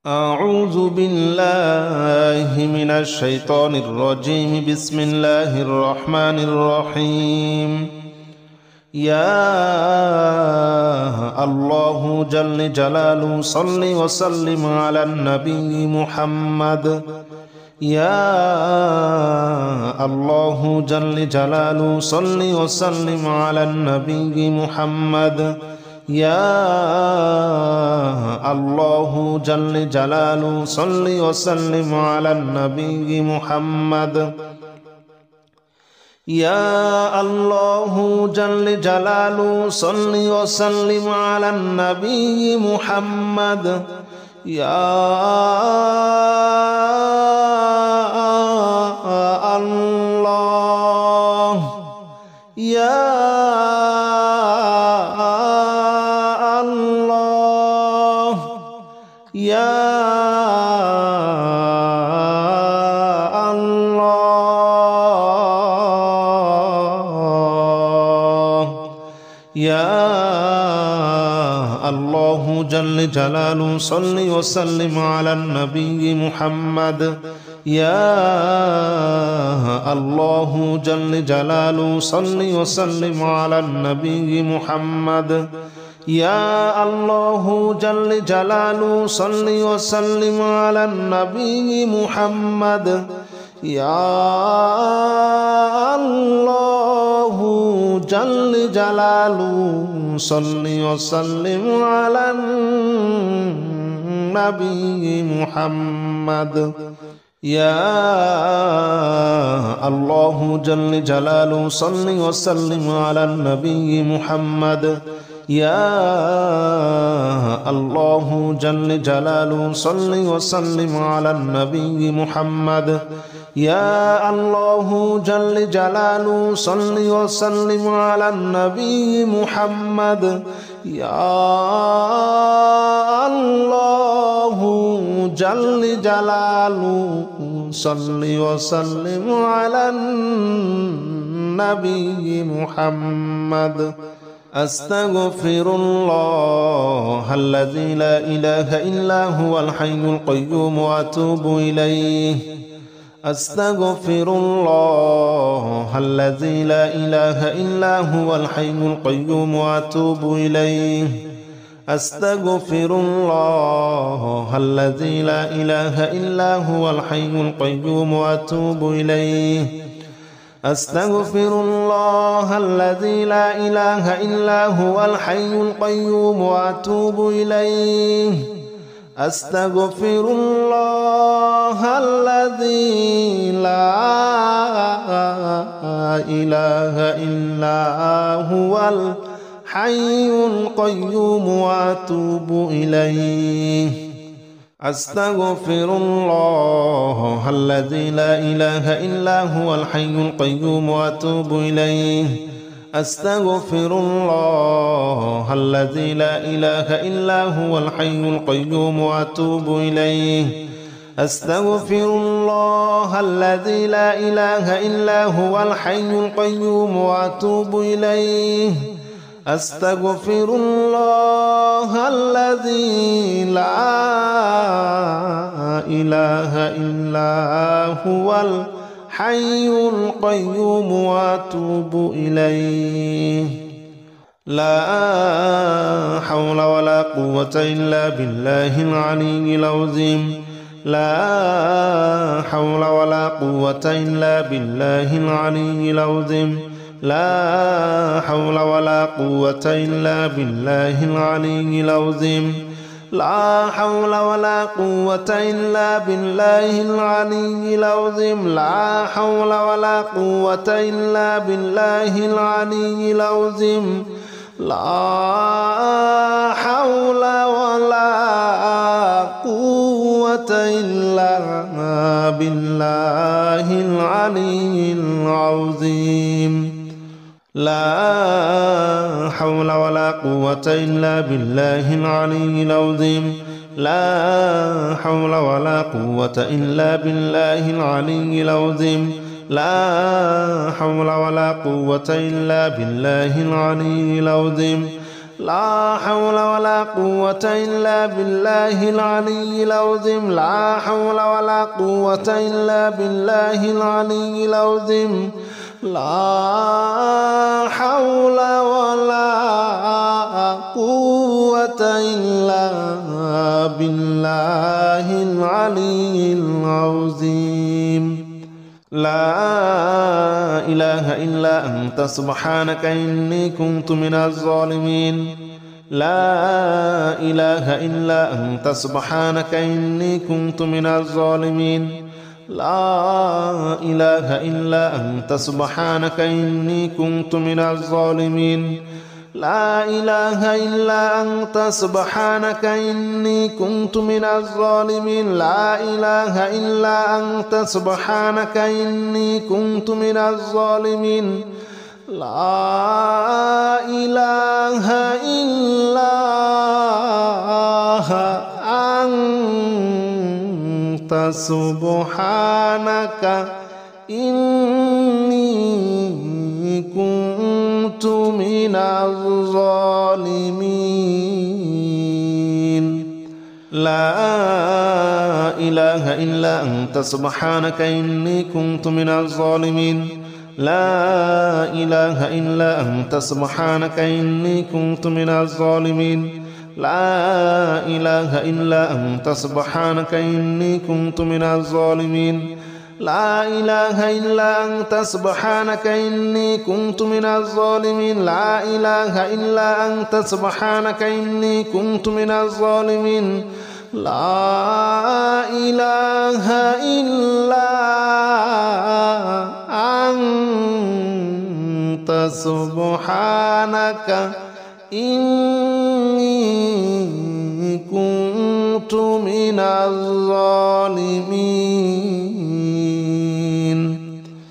أعوذ بالله من الشيطان الرجيم. بسم الله الرحمن الرحيم. يا الله جل جلاله صل وسلم على النبي محمد. يا الله جل جلاله صل وسلم على النبي محمد. يا الله جل جلاله صل وسلم على النبي محمد. يا الله جل جلاله صل وسلم على النبي محمد. يا الله يا يا الله يا الله جل جلاله صل وسلم على النبي محمد. يا الله جل جلاله صل وسلم على النبي محمد. يا الله جل جلاله صل وسلم على النبي محمد. يا الله جل جلاله صل وسلم على النبي محمد. يا الله جل جلاله صل وسلم على النبي محمد. يا الله جل جلاله صل وسلم على النبي محمد. يا الله جل جلاله صل وسلم على النبي محمد. يا الله جل جلاله صل وسلم على النبي محمد. أستغفر الله الذي لا إله إلا هو الحي القيوم وأتوب إليه. أستغفر الله الذي لا إله إلا هو الحي القيوم وأتوب إليه. أستغفر الله الذي لا إله إلا هو الحي القيوم وأتوب إليه. أستغفر الله الذي لا إله إلا هو الحي القيوم وأتوب إليه. أستغفر الله الذي لا إله إلا هو الحي القيوم وأتوب إليه. أستغفر الله الذي لا إله إلا هو الحي القيوم وأتوب إليه. أستغفر الله الذي لا إله إلا هو الحي القيوم وأتوب إليه. أستغفر الله الذي لا إله إلا هو الحي القيوم وأتوب إليه. أستغفر الله الذي لا إله إلا هو الحي القيوم وأتوب إليه. لا حول ولا قوة إلا بالله العلي العظيم. لا حول ولا قوة إلا بالله العلي العظيم. لا حول ولا قوة إلا بالله العلي العظيم. لا حول ولا قوة إلا بالله العلي العظيم. لا حول ولا قوة إلا بالله العلي العظيم. لا حول ولا قوة إلا بالله العلي العظيم. لا حول ولا قوة إلا بالله العلي العظيم. لا حول ولا قوة إلا بالله العلي العظيم. لا حول ولا قوة إلا بالله العلي العظيم. لا حول ولا قوة إلا بالله العلي العظيم لا حول ولا قوة إلا بالله العلي العظيم لا حول ولا قوة إلا بالله العلي العظيم لا إله إلا أنت سبحانك إني كنت من الظالمين لا إله إلا أنت سبحانك إني كنت من الظالمين لا إله إلا أنت سبحانك إني كنت من الظالمين لا إله إلا أنت سبحانك إني كنت من الظالمين لا إله إلا أنت سبحانك إني كنت من الظالمين لا إله إلا أنت سبحانك إني كنت من الظالمين لا إله إلا أنت سبحانك إني كنت من الظالمين لا إله إلا أنت سبحانك إني كنت من الظالمين لا إله إلا أنت سبحانك إني كنت من الظالمين لا إله إلا أنت سبحانك إني كنت من الظالمين لا إله إلا أنت سبحانك إني كنت من الظالمين لا إله إلا أنت سبحانك إني كنت من الظالمين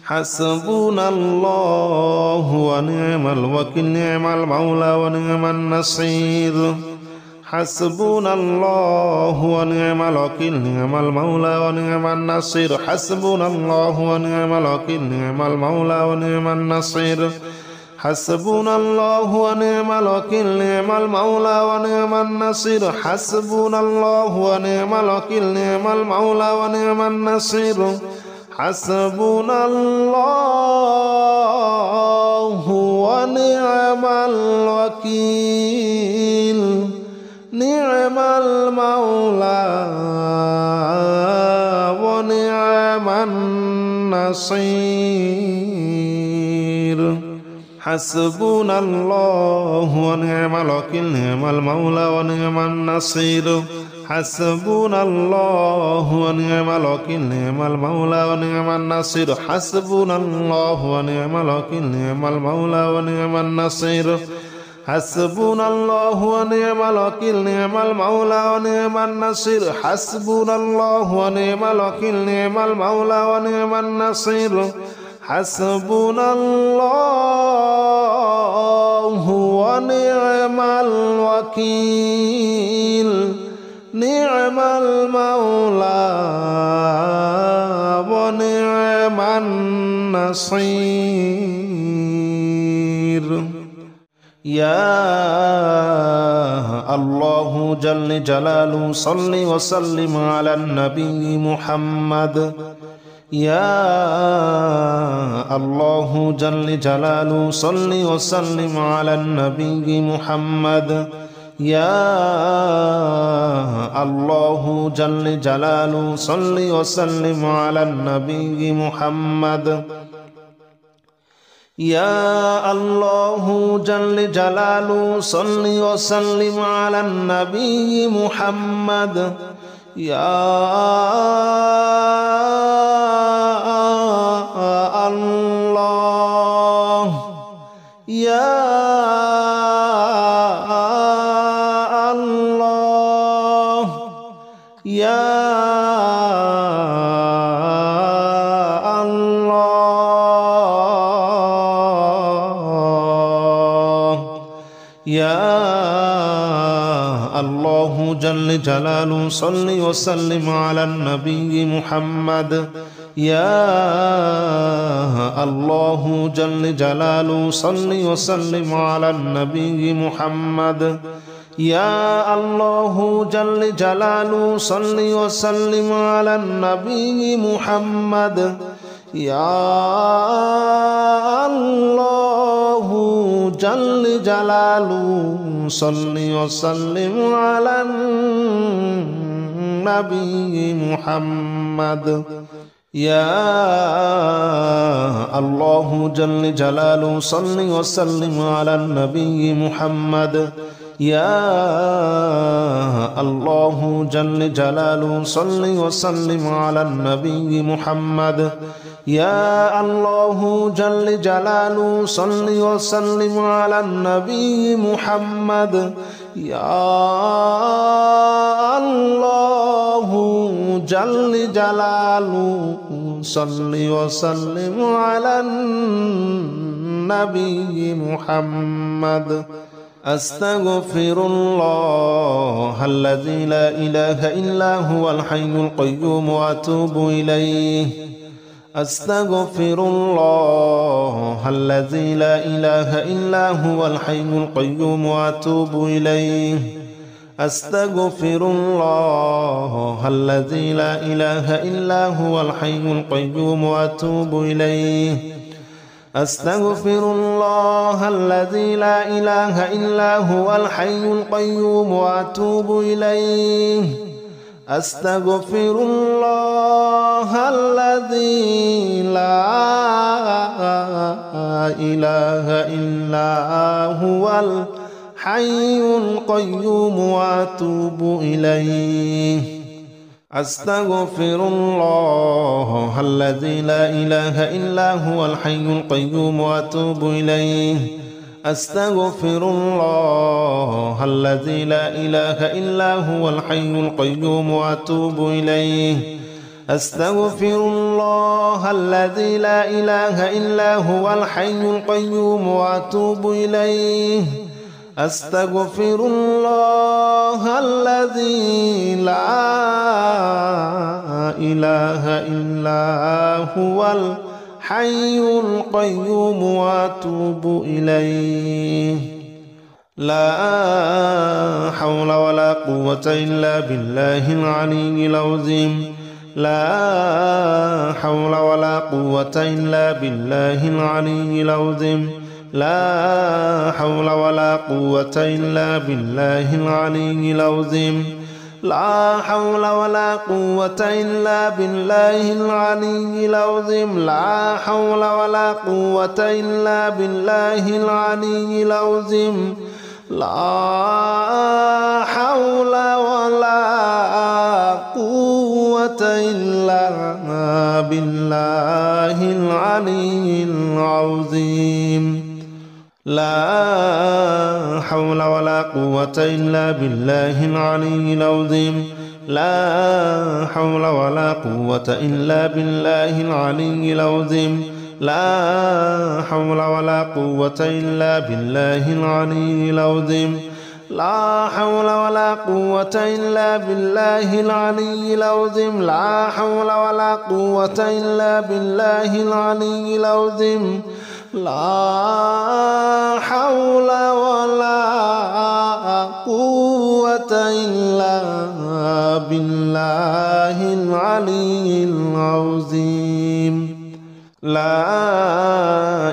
حسبنا الله ونعم الوكيل نعم المولى ونعم النصير حسبنا الله ونعم الوكيل نعم المولى ونعم النصير حسبنا الله ونعم الوكيل نعم المولى ونعم النصير حسبنا الله ونعم الوكيل نعم المولى ونعم النصير حسبنا الله ونعم الوكيل نعم المولى ونعم النصير حسبنا الله ونعم الوكيل نعم المولى ونعم النصير حسبنا الله ونعم الوكيل نعم المولى ونعم النصير حسبنا الله ونعم الوكيل نعم المولى ونعم النصير حسبنا الله ونعم الوكيل نعم المولى ونعم النصير حسبنا الله ونعم الوكيل نعم المولى ونعم النصير حسبنا الله ونعم الوكيل نعم المولى ونعم النصير حسبنا الله ونعم الوكيل نعم المولى ونعم النصير يا الله جل جلاله صل وسلم على النبي محمد يا الله جل جلاله صل وسلم على النبي محمد يا الله جل جلاله صل وسلم على النبي محمد يا الله جل جلاله صل وسلم على النبي محمد يا الله يا الله يا يا الله جل جلاله صل وسلم على النبي محمد يا الله جل جلاله صل وسلم على النبي محمد يا الله جل جلاله صل وسلم على النبي محمد يا الله جل جلاله صل وسلم على النبي محمد يا الله جل جلاله صل وسلم على النبي محمد يا الله جل جلاله صل وسلم على النبي محمد يا الله جل جلاله صل وسلم على النبي محمد يا الله جل جلاله صل وسلم على النبي محمد أستغفر الله الذي لا إله إلا هو الحي القيوم وأتوب إليه أستغفر الله الذي لا إله إلا هو الحي القيوم وأتوب إليه أستغفر الله الذي لا إله إلا هو الحي القيوم وأتوب إليه أستغفر الله الذي لا إله إلا هو الحي القيوم وأتوب إليه أستغفر الله الذي لا إله إلا هو الحي القيوم وأتوب إليه أستغفر الله الذي لا إله إلا هو الحي القيوم وأتوب إليه أستغفر الله الذي لا إله إلا هو الحي القيوم وأتوب إليه أستغفر الله الذي لا إله إلا هو الحي القيوم وأتوب إليه أستغفر الله الذي لا إله إلا هو الحي القيوم وأتوب إليه لا حول ولا قوة إلا بالله العلي العظيم لا حول ولا قوة إلا بالله العلي العظيم لا حول ولا قوة إلا بالله العلي العظيم لا حول ولا قوة إلا بالله العلي العظيم لا حول ولا قوة إلا بالله العلي العظيم لا حول ولا قوة إلا بالله العلي العظيم لا حول ولا قوة إلا بالله العلي العظيم لا حول ولا قوة إلا بالله العلي العظيم لا حول ولا قوة إلا بالله العلي العظيم لا حول ولا قوة إلا بالله العلي العظيم لا حول ولا قوة إلا بالله العلي العظيم لا حول ولا قوة إلا بالله العلي العظيم لا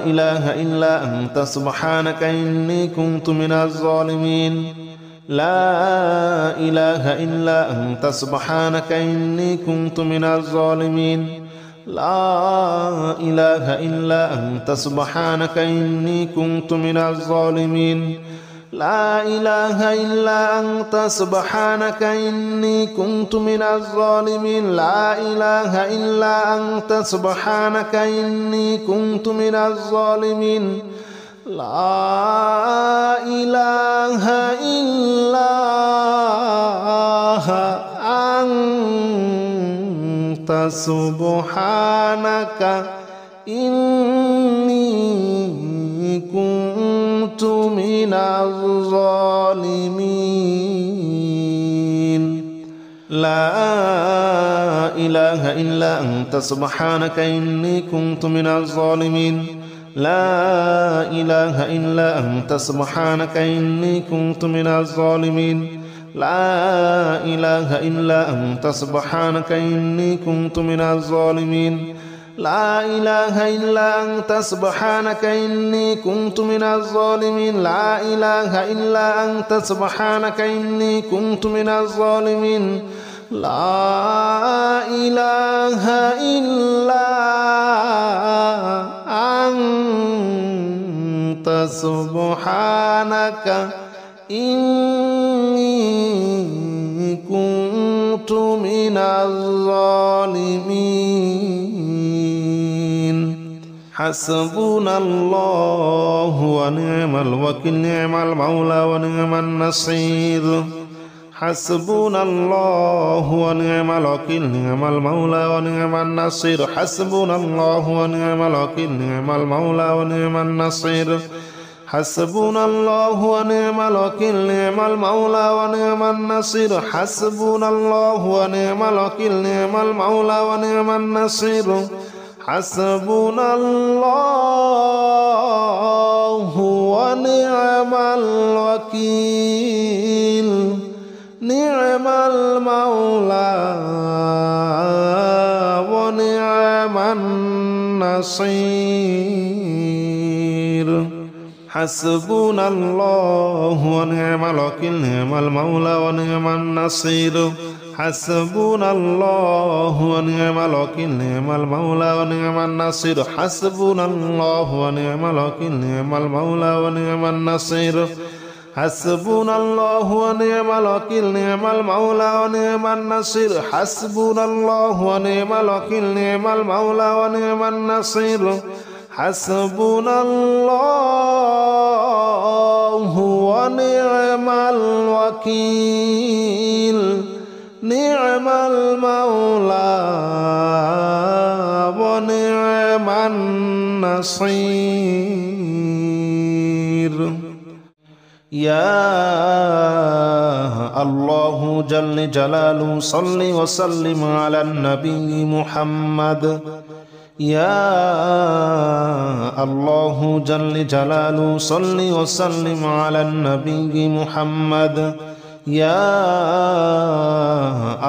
إله إلا أنت سبحانك إني كنت من الظالمين لا إله إلا أنت سبحانك إني كنت من الظالمين لا إله إلا أنت سبحانك إني كنت من الظالمين لا إله إلا أنت سبحانك إني كنت من الظالمين لا إله إلا أنت سبحانك إني كنت من الظالمين لا إله إلا أنت سبحانك إني كنت من الظالمين لا إله إلا أنت سبحانك إني كنت من الظالمين لا إله إلا أنت سبحانك إني كنت من الظالمين لا إله إلا أنت سبحانك إني كنت من الظالمين لا إله إلا أنت سبحانك إني كنت من الظالمين لا إله إلا أنت سبحانك إني كنت من الظالمين لا إله إلا أنت سبحانك إني كنت من الظالمين حسبنا الله ونعم الوكيل نعم المولى ونعم النصير حسبنا الله ونعم الوكيل نعم المولى ونعم النصير حسبنا الله ونعم الوكيل نعم المولى ونعم النصير حسبنا الله ونعم الوكيل نعم المولى ونعم النصير حسبنا الله ونعم الوكيل نعم المولى ونعم النصير حسبنا الله ونعم الوكيل نعم المولى ونعم النصير حسبنا الله ونعم الوكيل نعم المولى ونعم النصير حسبنا الله ونعم الوكيل نعم المولى ونعم النصير حسبنا الله ونعم الوكيل نعم المولى ونعم النصير حسبنا الله ونعم الوكيل نعم المولى ونعم النصير حسبنا الله ونعم الوكيل نعم المولى ونعم النصير حسبنا الله ونعم الوكيل نعم المولى ونعم النصير يا الله جل جلاله صل وسلم على النبي محمد يا الله جل جلاله صل وسلم على النبي محمد يا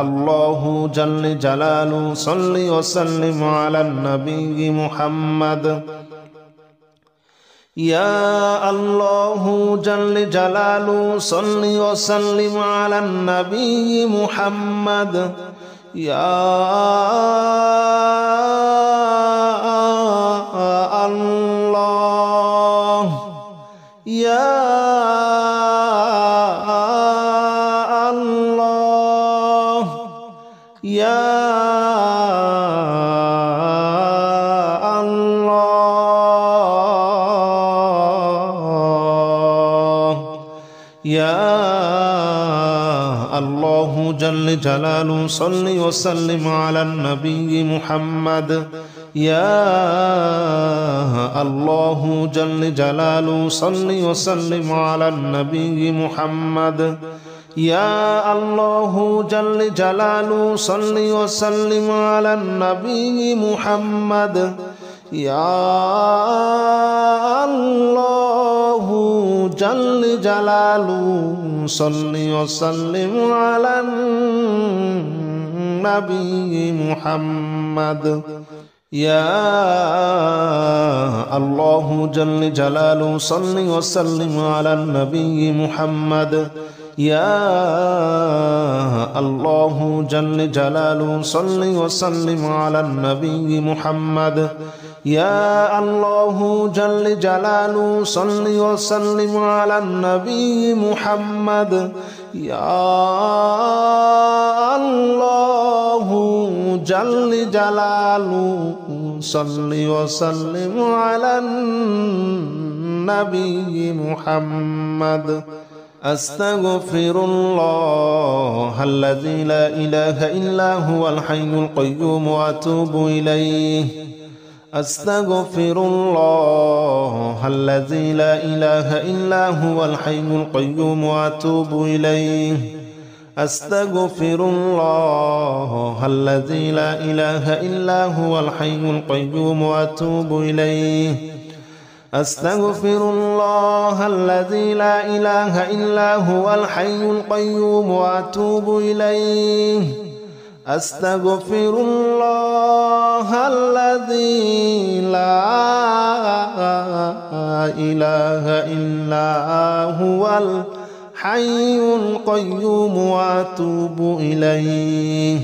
الله جل جلاله صل وسلم على النبي محمد يا الله جل جلاله صل وسلم على النبي محمد يا الله يا الله يا يا الله جل جلاله صل وسلم على النبي محمد يا الله جل جلاله صل وسلم على النبي محمد يا الله جل جلاله صل وسلم على النبي محمد يا الله جل جلاله صل وسلم على النبي محمد يا الله جل جلاله صل وسلم على النبي محمد يا الله جل جلاله صل وسلم على النبي محمد يا الله جل جلاله صل وسلم على النبي محمد يا الله جل جلاله صل وسلم على النبي محمد أستغفر الله الذي لا إله إلا هو الحي القيوم وأتوب إليه أستغفر الله الذي لا إله إلا هو الحي القيوم وأتوب إليه أستغفر الله الذي لا إله إلا هو الحي القيوم وأتوب إليه أستغفر الله الذي لا إله إلا هو الحي القيوم وأتوب إليه أستغفر الله الذي لا إله إلا هو الحي القيوم وأتوب إليه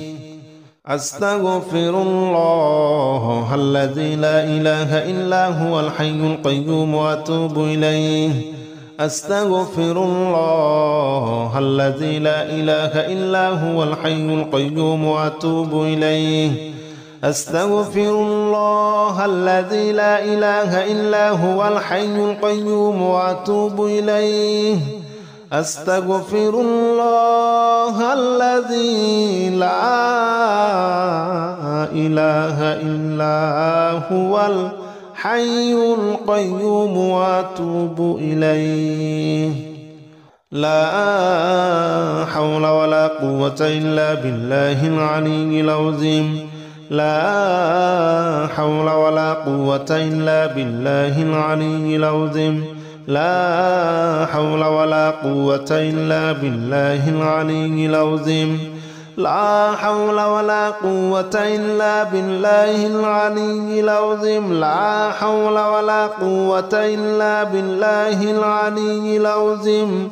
أستغفر الله الذي لا إله إلا هو الحي القيوم وأتوب إليه أستغفر الله الذي لا إله إلا هو الحي القيوم وأتوب إليه أستغفر الله الذي لا إله إلا هو الحي القيوم وأتوب إليه أستغفر الله الذي لا إله إلا هو الحي القيوم وأتوب إليه لا حول ولا قوة إلا بالله العلي العظيم لا حول ولا قوة إلا بالله العلي العظيم لا حول ولا قوة إلا بالله العلي العظيم لا حول ولا قوة إلا بالله العلي العظيم لا حول ولا قوة إلا بالله العلي العظيم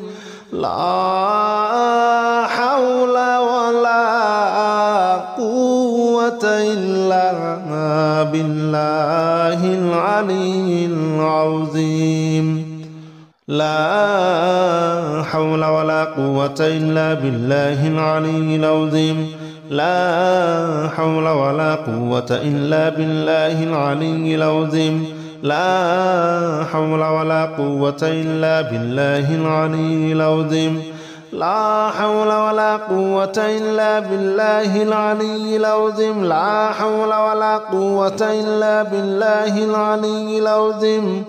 لا حول ولا قوة إلا بالله العلي العظيم لا حول ولا قوة إلا بالله العلي العظيم لا حول ولا قوة إلا بالله العلي العظيم لا حول ولا قوة إلا بالله العلي العظيم لا حول ولا قوة إلا بالله العلي العظيم لا حول ولا قوة إلا بالله العلي العظيم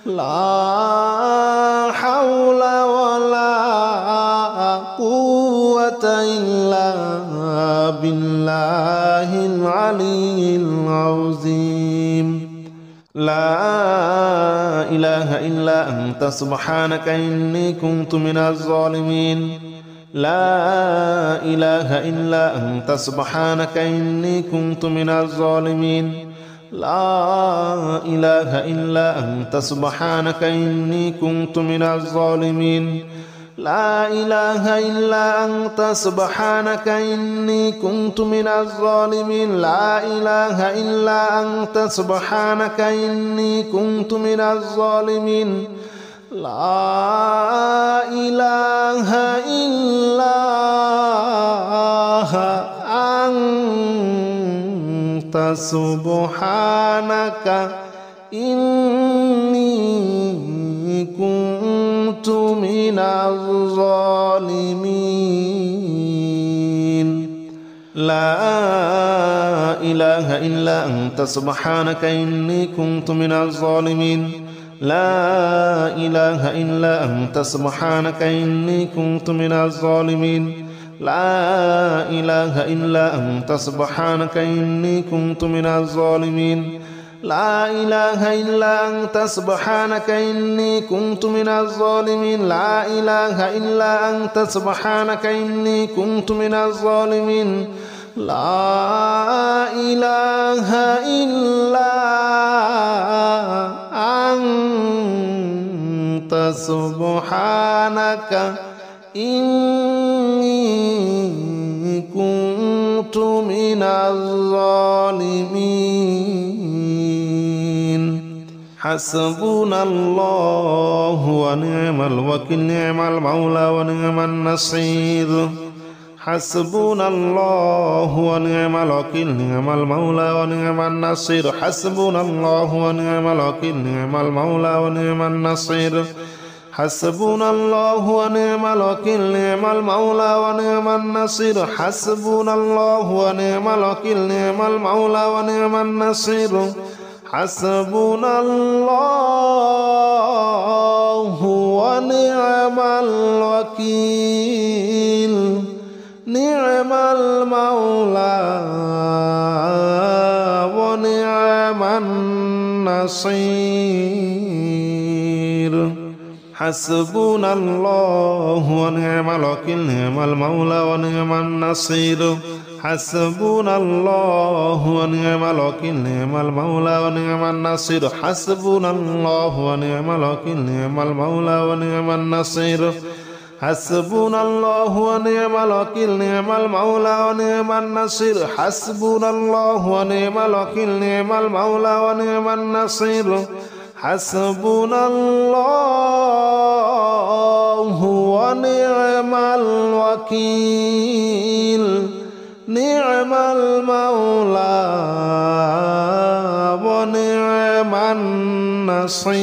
لا حول ولا قوة إلا بالله العلي العظيم لا إله إلا أنت سبحانك إني كنت من الظالمين لا إله إلا أنت سبحانك إني كنت من الظالمين لا إله إلا أنت سبحانك إني كنت من الظالمين لا إله إلا أنت سبحانك إني كنت من الظالمين لا إله إلا أنت سبحانك إني كنت من الظالمين لا إله إلا أنت سبحانك إني كنت من الظالمين لا إله إلا أنت سبحانك إني كنت من الظالمين لا إله إلا أنت سبحانك إني كنت من الظالمين لا إله إلا أنت سبحانك إني كنت من الظالمين لا إله إلا أنت سبحانك إني كنت من الظالمين لا إله إلا أنت سبحانك إني كنت من الظالمين لا إله إلا أنت سبحانك إني كنت من الظالمين حسبنا الله ونعم الوكيل نعم المولى ونعم النصير حسبنا الله ونعم الوكيل نعم المولى ونعم النصير حسبنا الله ونعم الوكيل نعم المولى ونعم النصير حسبنا الله ونعم الوكيل نعم المولى ونعم النصير حسبنا الله ونعم الوكيل نعم المولى ونعم النصير حسبنا الله ونعم الوكيل نعم المولى ونعم النصير حسبنا الله ونعم الوكيل نعم المولى ونعم النصير حسبنا الله ونعم الوكيل نعم المولى ونعم النصير حسبنا الله ونعم الوكيل نعم المولى ونعم النصير حسبنا الله ونعم الوكيل نعم المولى ونعم النصير حسبنا الله ونعم الوكيل نعم المولى ونعم النصير حسبنا الله ونعم الوكيل نعم المولى ونعم النصير